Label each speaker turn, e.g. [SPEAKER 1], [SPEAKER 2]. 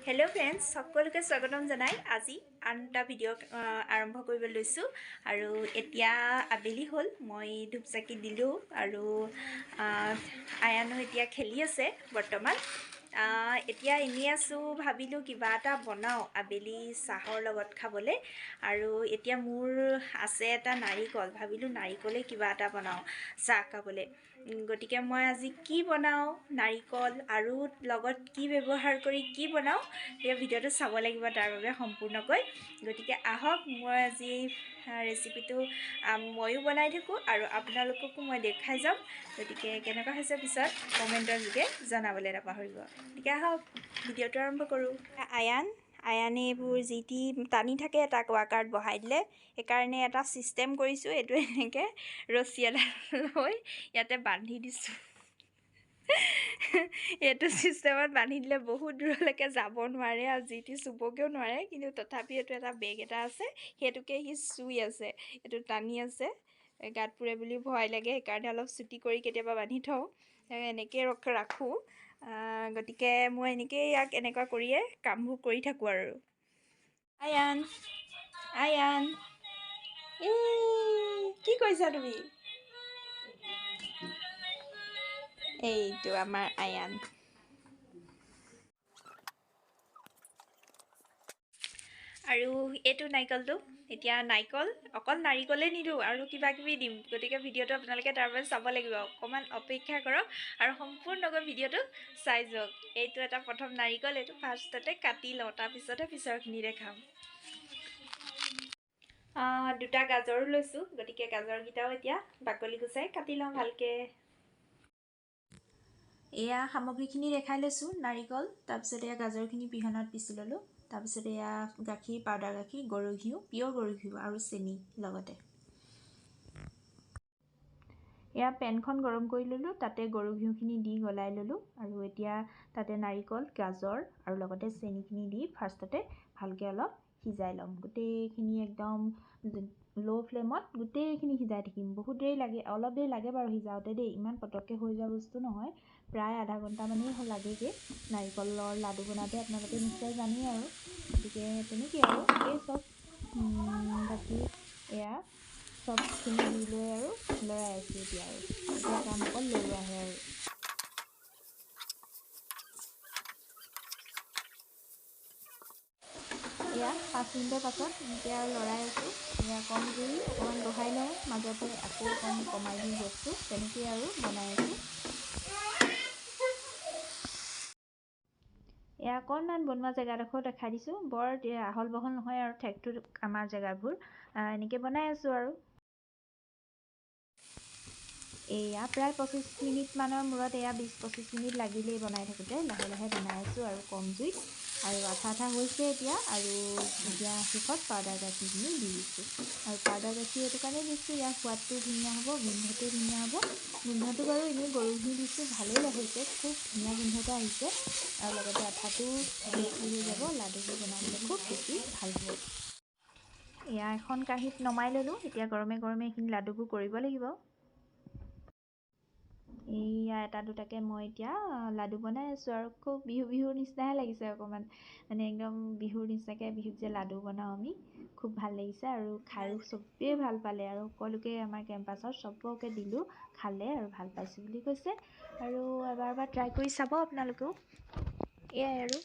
[SPEAKER 1] hello friends সকলোকে স্বাগতম জনাই আজি আনটা ভিডিঅ' আৰম্ভ কৰিব লৈছোঁ আৰু এতিয়া আবেলি হ'ল মই ধূপচাকি দিলোঁ আৰু আয়ানো এতিয়া খেলি আছে বৰ্তমান এতিয়া এনেই আছোঁ ভাবিলোঁ কিবা এটা বনাওঁ আবেলি চাহৰ লগত খাবলৈ আৰু এতিয়া মোৰ আছে এটা নাৰিকল ভাবিলোঁ নাৰিকলে কিবা এটা বনাওঁ চাহ খাবলৈ গতিকে মই আজি কি বনাওঁ নাৰিকল আৰু লগত কি ব্যৱহাৰ কৰি কি বনাওঁ এই ভিডিঅ'টো চাব লাগিব তাৰ বাবে সম্পূৰ্ণকৈ গতিকে আহক মই আজি ৰেচিপিটো ময়ো বনাই থাকোঁ আৰু আপোনালোককো মই দেখাই যাম গতিকে কেনেকুৱা হৈছে পিছত কমেণ্টৰ যোগে জনাবলৈ নাপাহৰিব গতিকে আহক ভিডিঅ'টো আৰম্ভ কৰোঁ আয়ানে এইবোৰ যি টি টানি থাকে তাক ৱাকাৰত বহাই দিলে সেইকাৰণে এটা ছিষ্টেম কৰিছোঁ এইটো এনেকৈ ৰছী এডাল লৈ ইয়াতে বান্ধি দিছোঁ এইটো ছিষ্টেমত বান্ধি দিলে বহুত দূৰলৈকে যাব নোৱাৰে আৰু যি টি চুবলৈও নোৱাৰে কিন্তু তথাপি এইটো এটা বেগ এটা আছে সেইটোকে সি চুই আছে এইটো টানি আছে গাত পুৰে বুলি ভয় লাগে সেইকাৰণে অলপ চুটি কৰি কেতিয়াবা বান্ধি থওঁ এনেকৈ ৰাখোঁ গতিকে মই এনেকৈয়ে ইয়াক এনেকুৱা কৰিয়ে কামবোৰ কৰি থাকোঁ আৰু আয়ান কি কৰিছা তুমি এইটো আমাৰ আয়ান আৰু এইটো নাৰিকলটো এতিয়া অকল নাৰিকলেই নিদিওঁ আৰু কিবা কিবি দিম গতিকে ভিডিঅ'টো আপোনালোকে তাৰ বাবে চাব লাগিব অকণমান অপেক্ষা কৰক আৰু সম্পূৰ্ণকৈ ভিডিঅ'টো চাই যাওক এইটো এটা প্ৰথম নাৰিকল এইটো ফাৰ্ষ্টতে কাটি লওঁ তাৰপিছতহে পিছৰখিনি দেখাম দুটা গাজৰো লৈছোঁ গতিকে গাজৰকেইটাও এতিয়া বাকলি গুচাই কাটি লওঁ ভালকৈ এয়া সামগ্ৰীখিনি দেখাই লৈছোঁ নাৰিকল তাৰপিছত এয়া গাজৰখিনি পিহনাত পিচি ল'লোঁ তাৰপিছত এয়া গাখীৰ পাউডাৰ গাখীৰ গৰু ঘিউ পিয়'ৰ গৰু ঘিউ আৰু চেনি লগতে এয়া পেনখন গৰম কৰি ল'লোঁ তাতে গৰু ঘিউখিনি দি গলাই ল'লোঁ আৰু এতিয়া তাতে নাৰিকল গাজৰ আৰু লগতে চেনিখিনি দি ফাৰ্ষ্টতে ভালকৈ অলপ সিজাই ল'ম গোটেইখিনি একদম ল' ফ্লেমত গোটেইখিনি সিজাই থাকিম বহুত দেৰি লাগে অলপ দেৰি লাগে বাৰু সিজাওঁতে দেই ইমান পটককৈ হৈ যোৱা বস্তু নহয় প্ৰায় আধা ঘণ্টামানেই লাগেগৈ নাৰিকলৰ লাডু বনাওঁতে আপোনালোকে নিশ্চয় জানেই আৰু গতিকে তেনেকৈ আৰু এই চব বাকী এয়া চবখিনি দি লৈ আৰু লৰাই আছোঁ এতিয়া কাম অকল লৰোৱাহে আৰু এয়া 5 মিনিটৰ পাছত এনেকৈ আৰু লৰাই আছোঁ এয়া কম জুই অকণমান বঢ়াই লওঁ মাজতে আকৌ অকণ কমাই দিওঁ গেছটো তেনেকৈ আৰু বনাই আছোঁ এয়া অকণমান বনোৱা জেগাডোখৰ দেখাই দিছোঁ বৰ আহল বহল নহয় আৰু ঠেকটো আমাৰ জেগাবোৰ এনেকৈ বনাই আছোঁ আৰু এয়া প্ৰায় 25 মিনিটমানৰ মূৰত এয়া 20-25 মিনিট লাগিলেই বনাই থাকোঁতে লাহে লাহে বনাই আছোঁ আৰু কম জুইত আৰু আঠা হৈছে এতিয়া আৰু এতিয়া শেষত পাউডাৰ গাখীৰখিনি দি দিছোঁ আৰু পাউডাৰ গাখীৰ এইটো কাৰণে দিছোঁ ইয়াৰ সোৱাদটো ধুনীয়া হ'ব গোন্ধটো ধুনীয়া হ'ব গোন্ধটো বাৰু এনেই গৰু ঘিউ দিছোঁ ভালেই লাগিছে খুব ধুনীয়া গোন্ধ এটা আহিছে আৰু লগতে আঠাটো বেছি হৈ যাব লাডুবোৰ বনাবলৈ খুব বেছি ভাল হ'ব এয়া এখন কাঁহীত নমাই ল'লোঁ এতিয়া গৰমে গৰমে এইখিনি লাডুবোৰ কৰিব লাগিব এয়া এটা দুটাকৈ মই এতিয়া লাডু বনাই আছোঁ আৰু খুব বিহুৰ নিচিনাহে লাগিছে অকণমান মানে একদম বিহুৰ নিচিনাকৈ বিহুত যে লাডু বনাওঁ আমি খুব ভাল লাগিছে আৰু খায়ো চবেই ভাল পালে আৰু সকলোকে আমাৰ কেম্পাছত চবকে দিলোঁ খালে আৰু ভাল পাইছোঁ বুলি কৈছে আৰু এবাৰ ট্ৰাই কৰি চাব আপোনালোকেও এয়াই আৰু